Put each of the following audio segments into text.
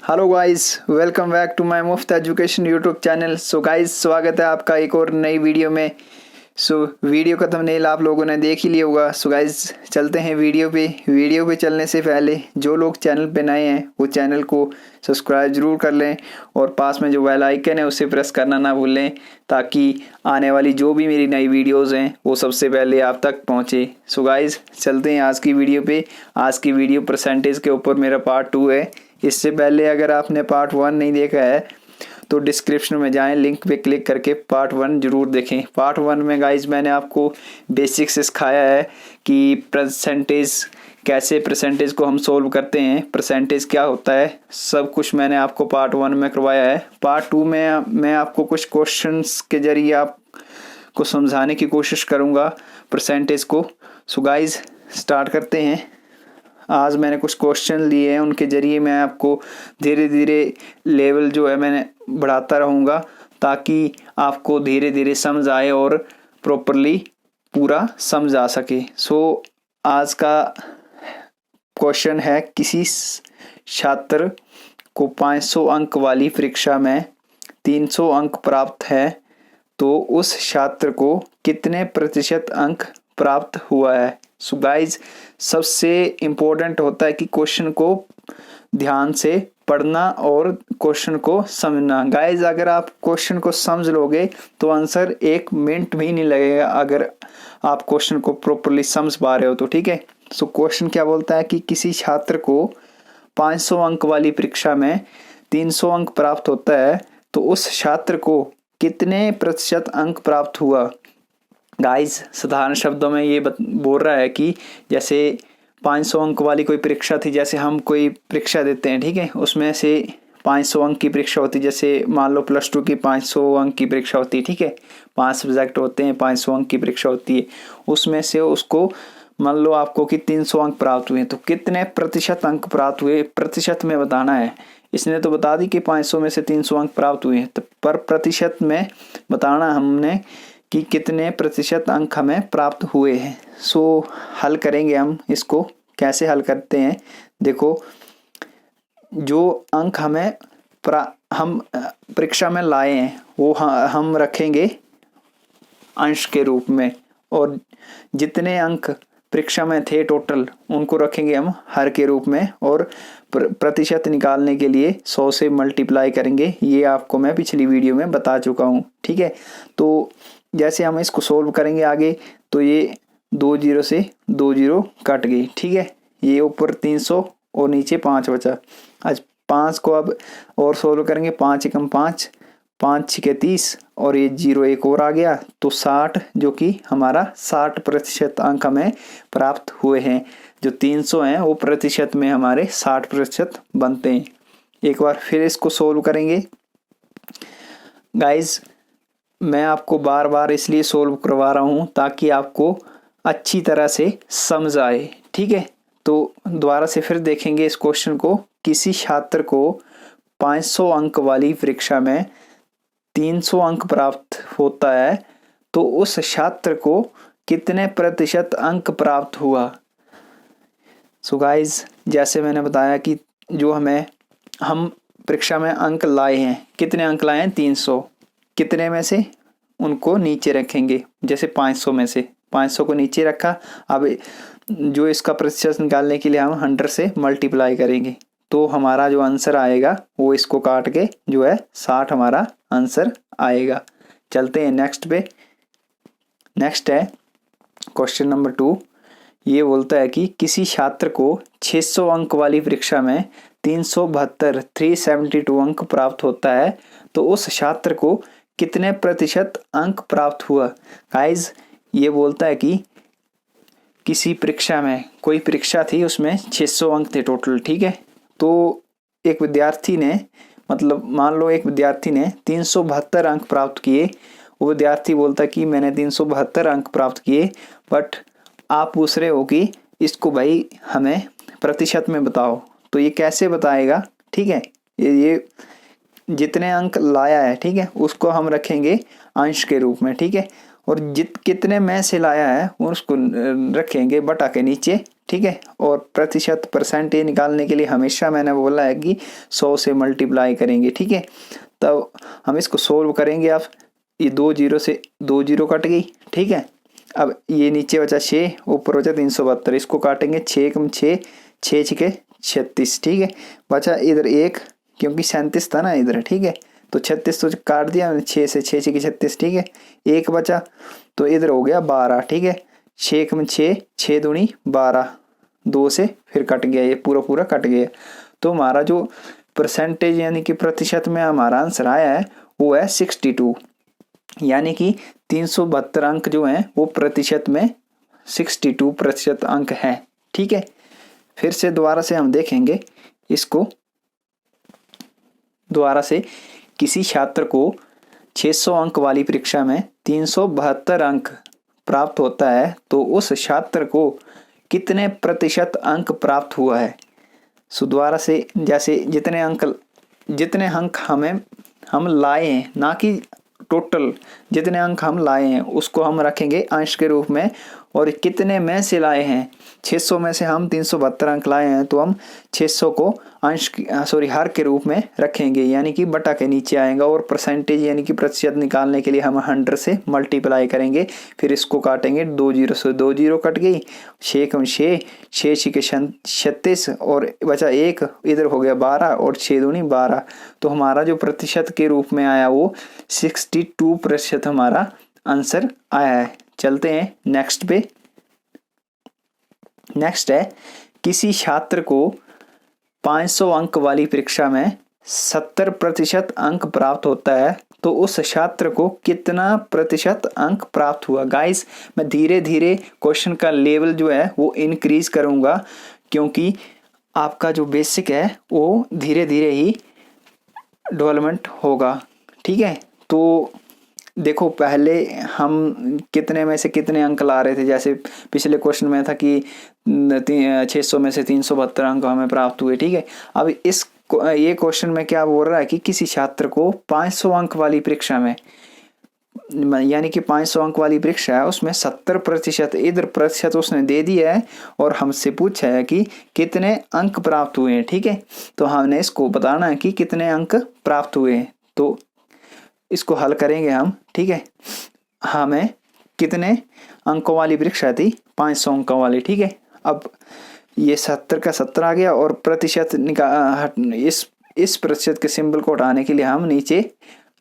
Hello guys, welcome back to my Muft education YouTube channel. So guys, स्वागत है आपका एक और नई वीडियो में। वीडियो का थंबनेल आप लोगों ने देख ही लिया होगा। सो गाइस, चलते हैं वीडियो पे। वीडियो पे चलने से पहले जो लोग चैनल पे नए हैं वो चैनल को सब्सक्राइब जरूर कर लें और पास में जो बेल आइकन है उसे प्रेस करना ना भूलें, ताकि आने वाली जो भी मेरी नई वीडियोज़ हैं वो सबसे पहले आप तक पहुँचे। सो गाइस, चलते हैं आज की वीडियो पे। आज की वीडियो परसेंटेज के ऊपर मेरा पार्ट 2 है। इससे पहले अगर आपने पार्ट 1 नहीं देखा है तो डिस्क्रिप्शन में जाएं, लिंक पे क्लिक करके पार्ट 1 जरूर देखें। पार्ट 1 में गाइज मैंने आपको बेसिक्स सिखाया है कि परसेंटेज को हम सोल्व करते हैं, परसेंटेज क्या होता है, सब कुछ मैंने आपको पार्ट 1 में करवाया है। पार्ट 2 में मैं आपको कुछ क्वेश्चंस के जरिए आपको समझाने की कोशिश करूँगा परसेंटेज को। सो गाइज, स्टार्ट करते हैं। आज मैंने कुछ क्वेश्चन लिए हैं, उनके ज़रिए मैं आपको धीरे धीरे लेवल जो है मैंने बढ़ाता रहूँगा, ताकि आपको धीरे धीरे समझ आए और प्रॉपरली पूरा समझ आ सके। आज का क्वेश्चन है, किसी छात्र को 500 अंक वाली परीक्षा में 300 अंक प्राप्त है तो उस छात्र को कितने प्रतिशत अंक प्राप्त हुआ है। सो गाइज, सबसे इम्पोर्टेंट होता है कि क्वेश्चन को ध्यान से पढ़ना और क्वेश्चन को समझना। गाइज, अगर आप क्वेश्चन को समझ लोगे तो आंसर 1 मिनट भी नहीं लगेगा, अगर आप क्वेश्चन को प्रॉपरली समझ पा रहे हो तो। ठीक है। सो क्वेश्चन क्या बोलता है कि किसी छात्र को 500 अंक वाली परीक्षा में 300 अंक प्राप्त होता है तो उस छात्र को कितने प्रतिशत अंक प्राप्त हुआ। गाइस, साधारण शब्दों में ये बोल रहा है कि जैसे 500 अंक वाली कोई परीक्षा थी, जैसे हम कोई परीक्षा देते हैं, ठीक है, उसमें से 500 अंक की परीक्षा होती है। जैसे मान लो +2 की 500 अंक की परीक्षा होती है, ठीक है, 5 सब्जेक्ट होते हैं, 500 अंक की परीक्षा होती है। उसमें से उसको मान लो आपको कि 300 अंक प्राप्त हुए, तो कितने प्रतिशत अंक प्राप्त हुए प्रतिशत में बताना है। इसने तो बता दी कि 500 में से 300 अंक प्राप्त हुए हैं, तो पर प्रतिशत में बताना हमने कि कितने प्रतिशत अंक हमें प्राप्त हुए हैं। हल करेंगे हम इसको। कैसे हल करते हैं, देखो, जो अंक हम परीक्षा में लाए हैं वो हम रखेंगे अंश के रूप में, और जितने अंक परीक्षा में थे टोटल उनको रखेंगे हम हर के रूप में, और प्रतिशत निकालने के लिए 100 से मल्टीप्लाई करेंगे। ये आपको मैं पिछली वीडियो में बता चुका हूँ। ठीक है, तो जैसे हम इसको सोल्व करेंगे आगे, तो ये 2 0 से 2 0 कट गई। ठीक है, ये ऊपर 300 और नीचे 5 बचा। आज 5 को अब और सोल्व करेंगे, 5 एकम 5, 5 6 30 और ये 0 एक और आ गया, तो 60, जो कि हमारा 60% अंक हमें प्राप्त हुए हैं। जो 300 हैं वो प्रतिशत में हमारे 60% बनते हैं। एक बार फिर इसको सोल्व करेंगे। गाइज, मैं आपको बार बार इसलिए सोल्व करवा रहा हूँ ताकि आपको अच्छी तरह से समझ आए। ठीक है, तो दोबारा से फिर देखेंगे इस क्वेश्चन को। किसी छात्र को 500 अंक वाली परीक्षा में 300 अंक प्राप्त होता है तो उस छात्र को कितने प्रतिशत अंक प्राप्त हुआ। सो गाइज, जैसे मैंने बताया कि जो हम परीक्षा में अंक लाए हैं, कितने अंक लाए हैं, 300, कितने में से उनको नीचे रखेंगे। जैसे 500 में से 500 को नीचे रखा, अब जो इसका प्रतिशत निकालने के लिए हम 100 से मल्टीप्लाई करेंगे, तो हमारा जो आंसर आएगा वो इसको काट के जो है 60 हमारा आंसर आएगा। चलते हैं नेक्स्ट पे। नेक्स्ट है क्वेश्चन नंबर 2। ये बोलता है कि किसी छात्र को 600 अंक वाली परीक्षा में 372 अंक प्राप्त होता है तो उस छात्र को कितने प्रतिशत अंक प्राप्त हुआ। गाइज, ये बोलता है कि किसी परीक्षा में, कोई परीक्षा थी उसमें 600 अंक थे टोटल। ठीक है, तो एक विद्यार्थी ने, मतलब मान लो एक विद्यार्थी ने 372 अंक प्राप्त किए। वो विद्यार्थी बोलता है कि मैंने 372 अंक प्राप्त किए, बट आप पूछ रहे हो कि इसको भाई हमें प्रतिशत में बताओ, तो ये कैसे बताएगा। ठीक है, ये जितने अंक लाया है, ठीक है, उसको हम रखेंगे अंश के रूप में। ठीक है, और कितने में से लाया है उसको रखेंगे बटा के नीचे। ठीक है। और प्रतिशत परसेंटेज निकालने के लिए हमेशा मैंने बोला है कि 100 से मल्टीप्लाई करेंगे, ठीक है। तब हम इसको सोल्व करेंगे। अब ये 2 जीरो से 2 जीरो कट गई, ठीक है। अब ये नीचे बचा 6, ऊपर बचा 372, इसको काटेंगे 6 कम 6, 6 छिके 36, ठीक है। बचा इधर 1, क्योंकि 37 था ना इधर, ठीक है। तो 36 तो काट दिया मैंने, 6 से 6 छिके 36, ठीक है। 1 बचा तो इधर हो गया 12, ठीक है। 6 कम 6, 6 दूनी 12, 2 से फिर कट गया, ये पूरा पूरा कट गया। तो हमारा जो परसेंटेज यानी कि प्रतिशत में हमारा आंसर आया है वो है 62, यानी कि 372 अंक जो हैं वो प्रतिशत में 62% अंक है, ठीक है। फिर से दोबारा से हम देखेंगे इसको। दोबारा से किसी छात्र को 600 अंक वाली परीक्षा में 372 अंक प्राप्त होता है तो उस छात्र को कितने प्रतिशत अंक प्राप्त हुआ है। सो दोबारा से, जैसे जितने अंक हम लाए हैं, ना कि टोटल जितने अंक हम लाए हैं उसको हम रखेंगे अंश के रूप में, और कितने में से लाए हैं। 600 में से हम 372 अंक लाए हैं तो हम 600 को हर के रूप में रखेंगे, यानी कि बटा के नीचे आएगा। और परसेंटेज यानी कि प्रतिशत निकालने के लिए हम 100 से मल्टीप्लाई करेंगे, फिर इसको काटेंगे। 2 जीरो से 2 जीरो कट गई, 6 कम 6, 6 छिके 36, और बचा 1, इधर हो गया 12, और 6 दूनी 12। तो हमारा जो प्रतिशत के रूप में आया वो 62% हमारा आंसर आया है। चलते हैं नेक्स्ट पे। नेक्स्ट है, किसी छात्र को 500 अंक वाली परीक्षा में 70% अंक प्राप्त होता है तो उस छात्र को कितना प्रतिशत अंक प्राप्त हुआ। गाइस, मैं धीरे धीरे क्वेश्चन का लेवल जो है वो इंक्रीज करूंगा, क्योंकि आपका जो बेसिक है वो धीरे धीरे ही डेवलपमेंट होगा, ठीक है। तो देखो, पहले हम कितने में से कितने अंक ला रहे थे। जैसे पिछले क्वेश्चन में था कि 600 में से 372 अंक हमें प्राप्त हुए, ठीक है। अब ये क्वेश्चन में क्या बोल रहा है कि किसी छात्र को 500 अंक वाली परीक्षा में, यानी कि 500 अंक वाली परीक्षा है उसमें 70%, इधर प्रतिशत उसने दे दिया है और हमसे पूछा है कि कितने अंक प्राप्त हुए हैं, ठीक है। तो हमने इसको बताना है कि कितने अंक प्राप्त हुए हैं। तो इसको हल करेंगे हम, ठीक है। हमें कितने अंकों वाली परीक्षा थी, 500 अंकों वाली, ठीक है। अब ये 70 का 70 आ गया, और प्रतिशत इस प्रतिशत के सिंबल को हटाने के लिए हम नीचे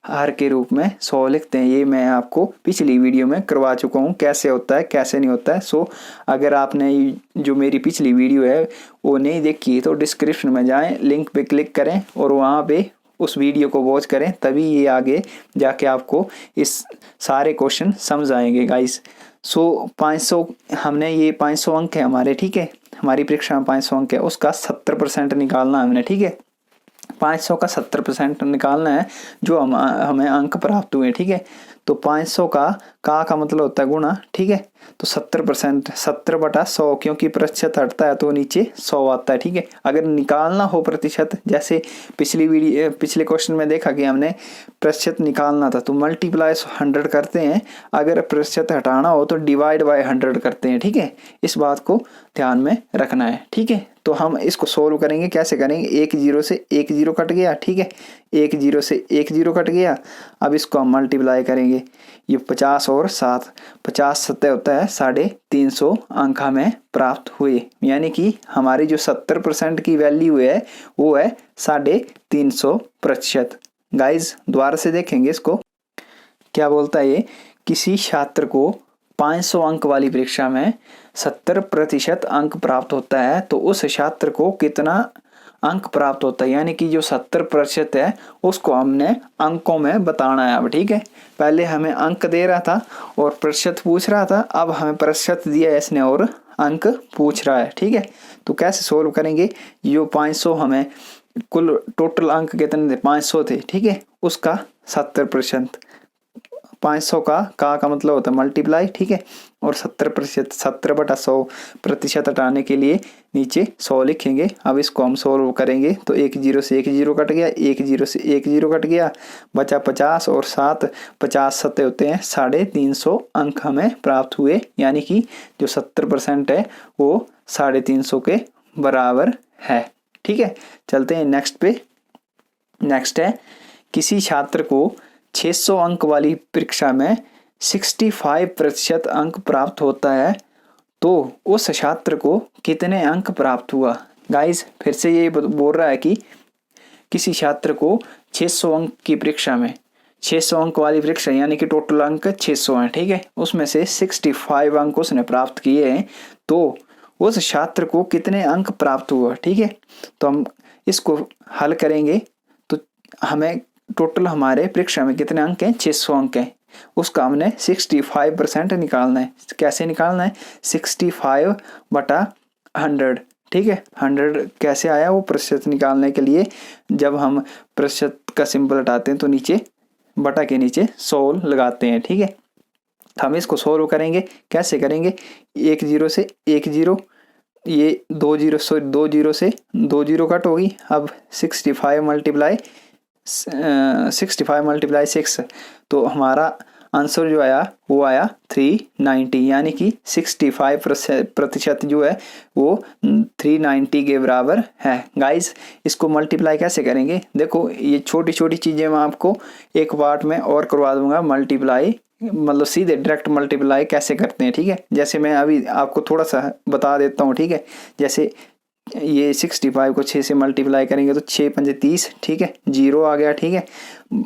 हर के रूप में 100 लिखते हैं। ये मैं आपको पिछली वीडियो में करवा चुका हूँ कैसे होता है कैसे नहीं होता है। सो अगर आपने जो मेरी पिछली वीडियो है वो नहीं देखी तो डिस्क्रिप्शन में जाएं, लिंक पे क्लिक करें और वहाँ पे उस वीडियो को वॉच करें, तभी ये आगे जाके आपको इस सारे क्वेश्चन समझ आएंगे गाइस। सो 500 हमने, ये 500 अंक है हमारे, ठीक है। हमारी परीक्षा में 500 अंक है, उसका 70% निकालना है हमने, ठीक है। 500 का 70% निकालना है जो हमें अंक प्राप्त हुए, ठीक है। तो 500 का मतलब होता है गुणा, ठीक है। तो 70%, 70/100, क्योंकि प्रतिशत हटता है तो नीचे 100 आता है, ठीक है। अगर निकालना हो प्रतिशत, जैसे पिछले क्वेश्चन में देखा कि हमने प्रतिशत निकालना था तो मल्टीप्लाई 100 करते हैं, अगर प्रतिशत हटाना हो तो डिवाइड बाय 100 करते हैं, ठीक है। इस बात को ध्यान में रखना है, ठीक है। तो हम इसको सोल्व करेंगे, कैसे करेंगे। 1 जीरो से 1 जीरो कट गया, ठीक है। 1 जीरो से 1 जीरो कट गया। अब इसको हम मल्टीप्लाई करेंगे, ये 50 और 7, 50 7 होता है 350 अंक हमें प्राप्त हुए, यानी कि हमारी जो 70% की वैल्यू है वो है 350%। गाइज, दोबारा से देखेंगे इसको, क्या बोलता है ये। किसी छात्र को 500 अंक वाली परीक्षा में 70% अंक प्राप्त होता है तो उस छात्र को कितना अंक प्राप्त होता है, यानी कि जो 70% है उसको हमने अंकों में बताना है अब, ठीक है। पहले हमें अंक दे रहा था और प्रतिशत पूछ रहा था, अब हमें प्रतिशत दिया है इसने और अंक पूछ रहा है, ठीक है। तो कैसे सोल्व करेंगे। जो 500 हमें कुल टोटल अंक कितने थे, 500 थे, ठीक है। उसका 70%, 500 का मतलब होता है मल्टीप्लाई, ठीक है। और 70%, 70/100 प्रतिशत हटाने के लिए नीचे 100 लिखेंगे। अब इसको हम सोल्व करेंगे तो 1 जीरो से 1 जीरो कट गया, 1 जीरो से 1 जीरो कट गया, बचा 50 और 7, 50 7 होते हैं 350 अंक हमें प्राप्त हुए, यानी कि जो 70% है वो 350 के बराबर है। ठीक है, चलते हैं नेक्स्ट पे। नेक्स्ट है, किसी छात्र को 600 अंक वाली परीक्षा में 65% अंक प्राप्त होता है तो उस छात्र को कितने अंक प्राप्त हुआ। गाइस फिर से ये बोल रहा है कि किसी छात्र को 600 अंक की परीक्षा में, 600 अंक वाली परीक्षा यानी कि टोटल अंक 600 हैं, ठीक है, उसमें से 65 अंक उसने प्राप्त किए हैं तो उस छात्र को कितने अंक प्राप्त हुआ। ठीक है, तो हम इसको हल करेंगे तो हमें टोटल हमारे परीक्षा में कितने अंक हैं, 600 अंक हैं, उसका हमने 65% निकालना है। कैसे निकालना है, 65/100। ठीक है, 100 कैसे आया, वो प्रतिशत निकालने के लिए जब हम प्रतिशत का सिंबल हटाते हैं तो नीचे बटा के नीचे 100 लगाते हैं। ठीक है, हम इसको सोल्व करेंगे। कैसे करेंगे, 1 0 से 1 0, ये 2 0 से 2 0 से 2 0 कट होगी। अब 65 मल्टीप्लाई 6, तो हमारा आंसर जो आया वो आया 390, यानी कि 65% जो है वो 390 के बराबर है। गाइस इसको मल्टीप्लाई कैसे करेंगे, देखो ये छोटी छोटी चीज़ें मैं आपको एक पार्ट में और करवा दूंगा। मल्टीप्लाई मतलब सीधे डायरेक्ट मल्टीप्लाई कैसे करते हैं। ठीक है, जैसे मैं अभी आपको थोड़ा सा बता देता हूँ। ठीक है, जैसे ये 65 को 6 से मल्टीप्लाई करेंगे तो 6 पंजे 30, ठीक है, 0 आ गया। ठीक है,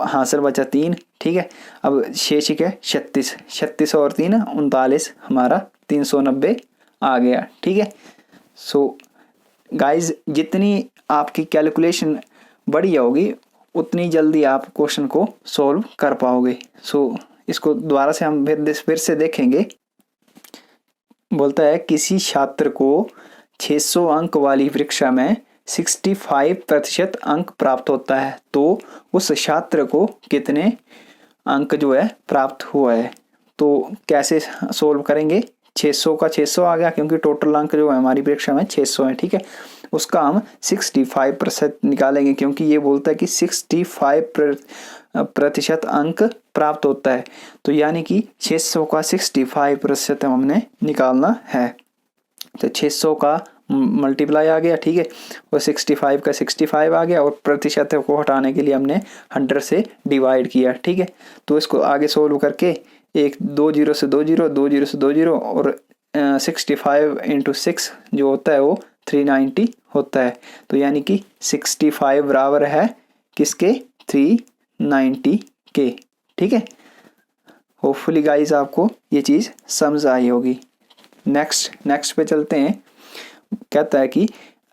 हासिल बचा 3। ठीक है, अब 6 6 36, 36 और 3 39, हमारा 390 आ गया। ठीक है, सो गाइज जितनी आपकी कैलकुलेशन बढ़िया होगी उतनी जल्दी आप क्वेश्चन को सॉल्व कर पाओगे। सो इसको दोबारा से हम फिर से देखेंगे। बोलता है किसी छात्र को 600 अंक वाली परीक्षा में 65% अंक प्राप्त होता है तो उस छात्र को कितने अंक जो है प्राप्त हुआ है। तो कैसे सोल्व करेंगे, 600 का 600 आ गया क्योंकि टोटल अंक जो है हमारी परीक्षा में 600 है। ठीक है, उसका हम 65% निकालेंगे क्योंकि ये बोलता है कि 65% अंक प्राप्त होता है, तो यानी कि 600 का 65% हमने निकालना है। तो 600 का मल्टीप्लाई आ गया। ठीक है, और 65 का 65 आ गया और प्रतिशत को हटाने के लिए हमने 100 से डिवाइड किया। ठीक है, तो इसको आगे सोल्व करके 2 0 से 2 0, 2 0 से 2 0 और 65 × 6 जो होता है वो 390 होता है। तो यानी कि 65 बराबर है किसके, 390 के। ठीक है, होपफुली गाइस आपको ये चीज़ समझ आई होगी। नेक्स्ट पे चलते हैं। कहता है कि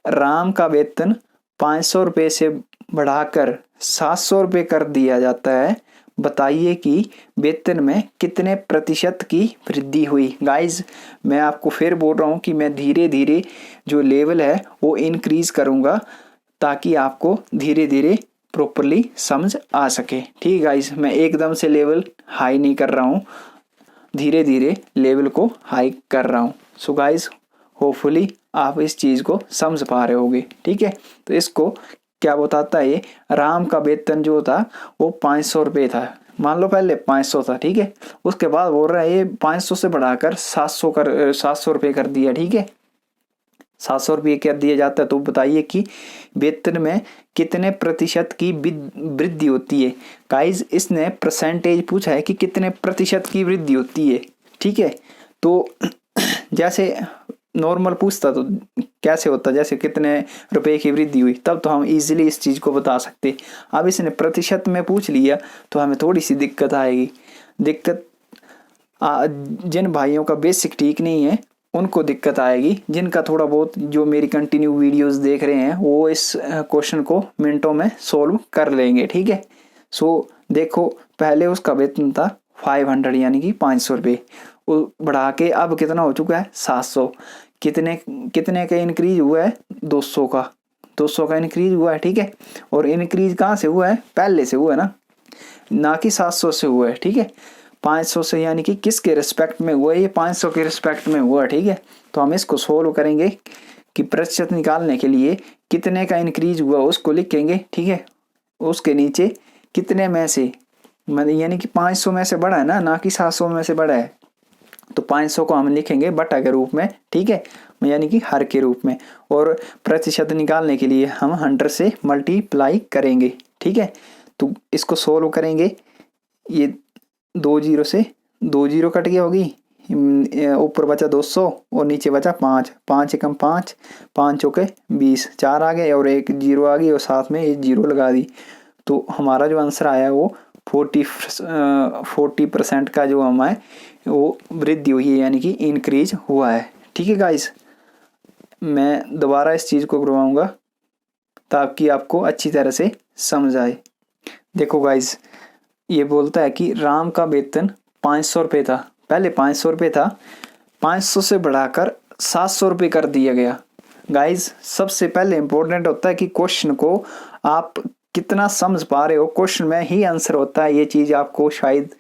राम का वेतन 500 रुपये से बढ़ाकर 700 रुपये कर दिया जाता है, बताइए कि वेतन में कितने प्रतिशत की वृद्धि हुई। गाइज मैं आपको फिर बोल रहा हूँ कि मैं धीरे धीरे जो लेवल है वो इंक्रीज करूँगा ताकि आपको धीरे धीरे प्रॉपरली समझ आ सके। ठीक है गाइज, मैं एकदम से लेवल हाई नहीं कर रहा हूँ, धीरे धीरे लेवल को हाई कर रहा हूँ। सो गाइज होपफुली आप इस चीज़ को समझ पा रहे होगे। ठीक है, तो इसको क्या बताता है, ये राम का वेतन जो था वो 500 रुपये था, मान लो पहले 500 था। ठीक है, उसके बाद बोल रहा है ये 500 से बढ़ाकर 700 रुपये कर दिया। ठीक है, 700 रुपये कर दिया जाता है, तो बताइए कि वेतन में कितने प्रतिशत की वृद्धि होती है। गाइज इसने परसेंटेज पूछा है कि कितने प्रतिशत की वृद्धि होती है। ठीक है, तो जैसे नॉर्मल पूछता तो कैसे होता, जैसे कितने रुपए की वृद्धि हुई, तब तो हम इजीली इस चीज़ को बता सकते। अब इसने प्रतिशत में पूछ लिया तो हमें थोड़ी सी दिक्कत आएगी। दिक्कत जिन भाइयों का बेसिक ठीक नहीं है उनको दिक्कत आएगी, जिनका थोड़ा बहुत जो मेरी कंटिन्यू वीडियोस देख रहे हैं वो इस क्वेश्चन को मिनटों में सोल्व कर लेंगे। ठीक है, सो देखो पहले उसका वेतन था 500 यानी कि 500 रुपये, वो बढ़ा के अब कितना हो चुका है 700। कितने का इंक्रीज हुआ है, 200 का इंक्रीज हुआ है। ठीक है, और इंक्रीज कहाँ से हुआ है, पहले से हुआ है ना कि 700 से हुआ है। ठीक है, 500 से यानी कि किसके रिस्पेक्ट में हुआ है, ये 500 के रिस्पेक्ट में हुआ है। ठीक है, तो हम इसको सोल्व करेंगे कि प्रतिशत निकालने के लिए कितने का इंक्रीज हुआ उसको लिखेंगे। ठीक है, उसके नीचे कितने में से, यानी कि 500 में से बढ़ा है ना कि 700 में से बढ़ा है। तो 500 को हम लिखेंगे बटा के रूप में, ठीक है, यानी कि हर के रूप में। और प्रतिशत निकालने के लिए हम 100 से मल्टीप्लाई करेंगे, ठीक है। तो इसको सोल्व करेंगे, ये 2 जीरो से 2 जीरो कट गया होगी, ऊपर बचा 200 और नीचे बचा 5, 5 एकम 5, 5 चौके 20, 4 आ गए और एक जीरो आ गई और साथ में एक जीरो लगा दी। तो हमारा जो आंसर आया वो 40% का जो हमारे वो वृद्धि हुई है, यानी कि इंक्रीज हुआ है, ठीक है गाइस। मैं दोबारा इस चीज़ को करवाऊंगा ताकि आपको अच्छी तरह से समझ आए। देखो गाइस, ये बोलता है कि राम का वेतन 500 रुपये था, पहले 500 रुपये था, 500 से बढ़ाकर 700 रुपये कर दिया गया। गाइस सबसे पहले इम्पोर्टेंट होता है कि क्वेश्चन को आप कितना समझ पा रहे हो, क्वेश्चन में ही आंसर होता है। ये चीज़ आपको शायद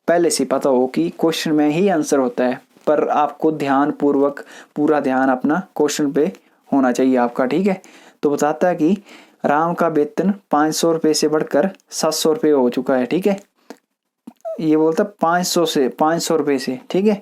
पहले से पता हो कि क्वेश्चन में ही आंसर होता है, पर आपको ध्यान पूर्वक पूरा ध्यान अपना क्वेश्चन पे होना चाहिए आपका, ठीक है। तो बताता है कि राम का वेतन 500 रुपये से बढ़कर 700 रुपये हो चुका है, ठीक है। ये बोलता 500 रुपये से, ठीक है,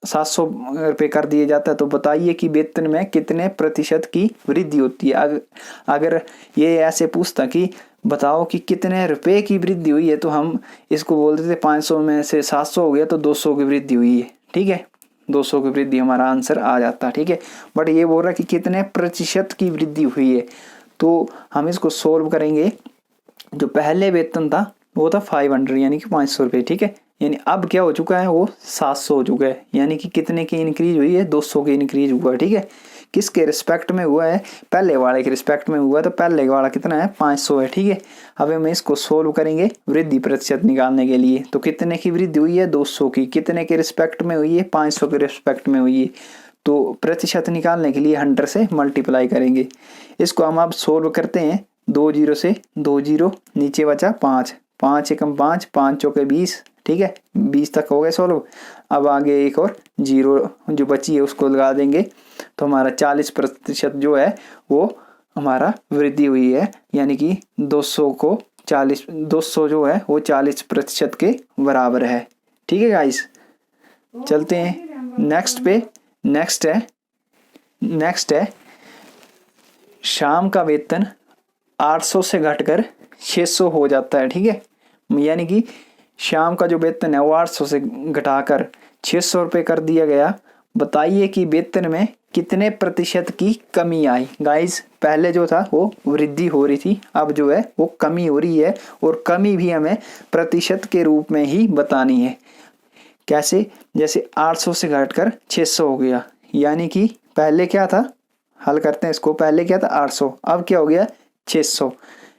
700 रुपये कर दिए जाता है। तो बताइए कि वेतन में कितने प्रतिशत की वृद्धि होती है। अगर ये ऐसे पूछता कि बताओ कि कितने रुपए की वृद्धि हुई है, तो हम इसको बोलते थे 500 में से 700 हो गया तो 200 की वृद्धि हुई है, ठीक है, 200 की वृद्धि हमारा आंसर आ जाता, ठीक है। बट ये बोल रहा है कि कितने प्रतिशत की वृद्धि हुई है, तो हम इसको सोल्व करेंगे। जो पहले वेतन था वो था 500 यानी कि 500 रुपये, ठीक है। यानी अब क्या हो चुका है, वो 700 हो चुका है, यानी कि कितने की इंक्रीज हुई है, 200 की इंक्रीज हुआ है, ठीक है। किसके रिस्पेक्ट में हुआ है, पहले वाले के रिस्पेक्ट में हुआ, तो पहले वाला कितना है, 500 है, ठीक है। अब हम इसको सोल्व करेंगे वृद्धि प्रतिशत निकालने के लिए। तो कितने की वृद्धि हुई है, 200 की, कितने के रिस्पेक्ट में हुई है, 500 के रिस्पेक्ट में हुई है। तो प्रतिशत निकालने के लिए 100 से मल्टीप्लाई करेंगे। इसको हम अब सोल्व करते हैं, 2 जीरो से 2 जीरो, नीचे बचा 5, 5 एकम 5, 5 चौके 20, ठीक है, 20 तक हो गए सोल्व। अब आगे एक और जीरो जो बची है उसको लगा देंगे, तो हमारा 40% जो है वो हमारा वृद्धि हुई है, यानी कि 200 जो है वो 40% के बराबर है, ठीक है गाइस। चलते हैं नेक्स्ट पे। नेक्स्ट है शाम का वेतन 800 से घटकर 600 हो जाता है, ठीक है। यानी कि शाम का जो वेतन है वो 800 से घटाकर 600 रुपये कर दिया गया। बताइए कि वेतन में कितने प्रतिशत की कमी आई। गाइस पहले जो था वो वृद्धि हो रही थी, अब जो है वो कमी हो रही है, और कमी भी हमें प्रतिशत के रूप में ही बतानी है। कैसे, जैसे 800 से घटकर 600 हो गया, यानी कि पहले क्या था, हल करते हैं इसको, पहले क्या था 800, अब क्या हो गया 600,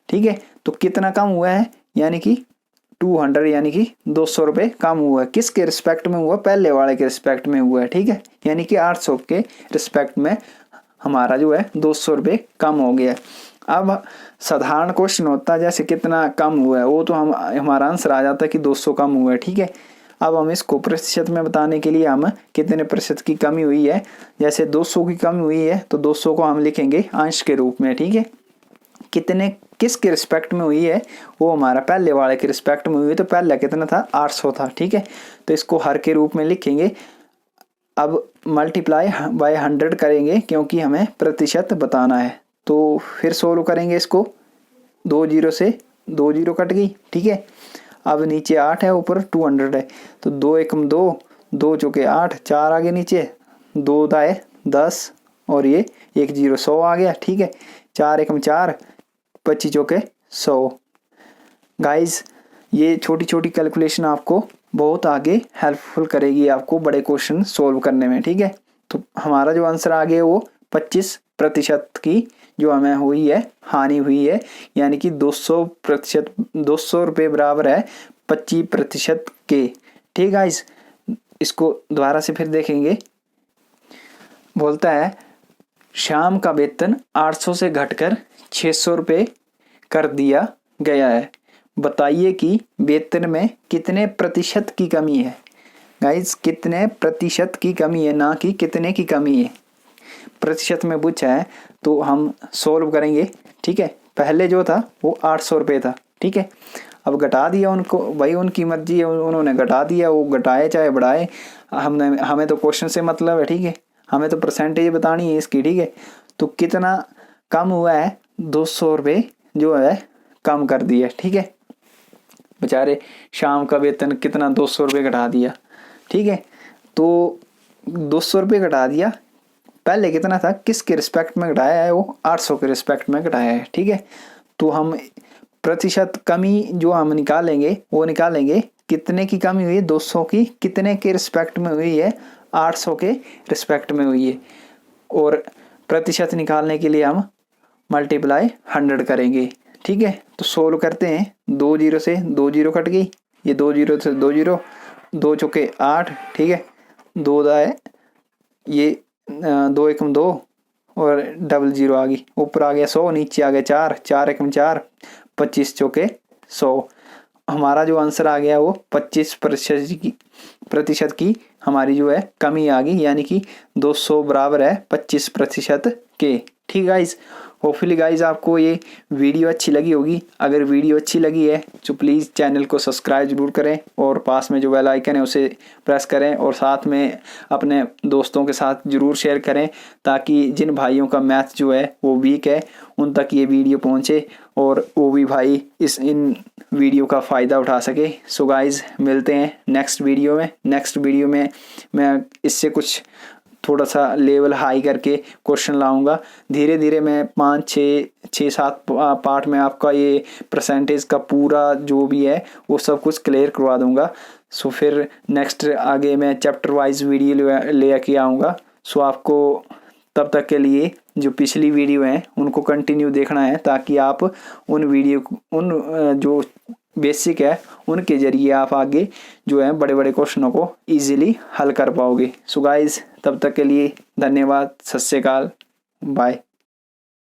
ठीक है। तो कितना कम हुआ है, यानी कि 200, यानी कि 200 रुपये कम हुआ है। किसके रिस्पेक्ट में हुआ, पहले वाले के रिस्पेक्ट में हुआ है, ठीक है। यानी कि 800 के रिस्पेक्ट में हमारा जो है 200 रुपये कम हो गया। अब साधारण क्वेश्चन होता है जैसे कितना कम हुआ है, वो तो हमारा आंसर आ जाता है कि 200 कम हुआ है, ठीक है। अब हम इसको प्रतिशत में बताने के लिए हम कितने प्रतिशत की कमी हुई है, जैसे 200 की कमी हुई है तो 200 को हम लिखेंगे अंश के रूप में, ठीक है। कितने किसके रिस्पेक्ट में हुई है, वो हमारा पहले वाले के रिस्पेक्ट में हुई है, तो पहले कितना था 800 था, ठीक है। तो इसको हर के रूप में लिखेंगे। अब मल्टीप्लाई बाय 100 करेंगे क्योंकि हमें प्रतिशत बताना है। तो फिर सोल्व करेंगे इसको, 2 जीरो से 2 जीरो कट गई, ठीक है। अब नीचे 8 है, ऊपर 200 है, तो 2 एकम 2, 2 चौके 8, 4 आगे नीचे, 2 दाए 10 और ये 1 जीरो 100 आ गया, ठीक है। 4 एकम 4, 25 चौके 100। गाइज ये छोटी छोटी कैलकुलेशन आपको बहुत आगे हेल्पफुल करेगी आपको बड़े क्वेश्चन सोल्व करने में, ठीक है। तो हमारा जो आंसर आ गया वो 25% की जो हमें हुई है हानि हुई है, यानी कि 200% 200 रुपये बराबर है 25% के, ठीक गाइस। इसको दोबारा से फिर देखेंगे। बोलता है शाम का वेतन 800 से घटकर 600 रुपये कर दिया गया है। बताइए कि वेतन में कितने प्रतिशत की कमी है। गाइस कितने प्रतिशत की कमी है, ना कि कितने की कमी है। प्रतिशत में पूछा है तो हम सोल्व करेंगे, ठीक है। पहले जो था वो 800 रुपये था, ठीक है। अब घटा दिया उनको, भाई उनकी मर्जी है, उन्होंने घटा दिया, वो घटाए चाहे बढ़ाए, हमें तो क्वेश्चन से मतलब है, ठीक है, हमें तो परसेंटेज बतानी है इसकी, ठीक है। तो कितना कम हुआ है, 200 रुपये जो है कम कर दिया, ठीक है। बेचारे शाम का वेतन कितना 200 रुपये घटा दिया, ठीक है। तो 200 रुपये घटा दिया, पहले कितना था, किसके रिस्पेक्ट में घटाया है, वो 800 के रिस्पेक्ट में घटाया है, ठीक है। तो हम प्रतिशत कमी जो हम निकालेंगे वो निकालेंगे कितने की कमी हुई है, 200 की कितने के रिस्पेक्ट में हुई है, 800 के रिस्पेक्ट में हुई है। और प्रतिशत निकालने के लिए हम मल्टीप्लाई 100 करेंगे, ठीक है। तो सोल्व करते हैं, 2 जीरो से 2 जीरो कट गई, ये 2 जीरो से 2 जीरो, 2 चौके 8, ठीक है, 2 दाए ये 2 एकम 2 और डबल जीरो आ गई, ऊपर आ गया 100, नीचे आ गया 4, 4 एकम 4, 25 चौके 100। हमारा जो आंसर आ गया वो 25% की हमारी जो है कमी आ गई, यानी कि 200 बराबर है 25% के, ठीक है गाइज। होपफुली गाइज आपको ये वीडियो अच्छी लगी होगी। अगर वीडियो अच्छी लगी है तो प्लीज़ चैनल को सब्सक्राइब जरूर करें और पास में जो बेल आइकन है उसे प्रेस करें और साथ में अपने दोस्तों के साथ ज़रूर शेयर करें, ताकि जिन भाइयों का मैथ जो है वो वीक है उन तक ये वीडियो पहुंचे और वो भी भाई इन वीडियो का फ़ायदा उठा सके। सो गाइज मिलते हैं नेक्स्ट वीडियो में मैं इससे कुछ थोड़ा सा लेवल हाई करके क्वेश्चन लाऊंगा। धीरे धीरे मैं 5-6-7 पार्ट में आपका ये परसेंटेज का पूरा जो भी है वो सब कुछ क्लियर करवा दूंगा। सो फिर नेक्स्ट आगे मैं चैप्टर वाइज वीडियो ले के आऊँगा। सो आपको तब तक के लिए जो पिछली वीडियो हैं उनको कंटिन्यू देखना है, ताकि आप उन जो बेसिक है उनके जरिए आप आगे जो है बड़े बड़े क्वेश्चनों को इजीली हल कर पाओगे। सो गाइस तब तक के लिए धन्यवाद, सत श्री अकाल, बाय।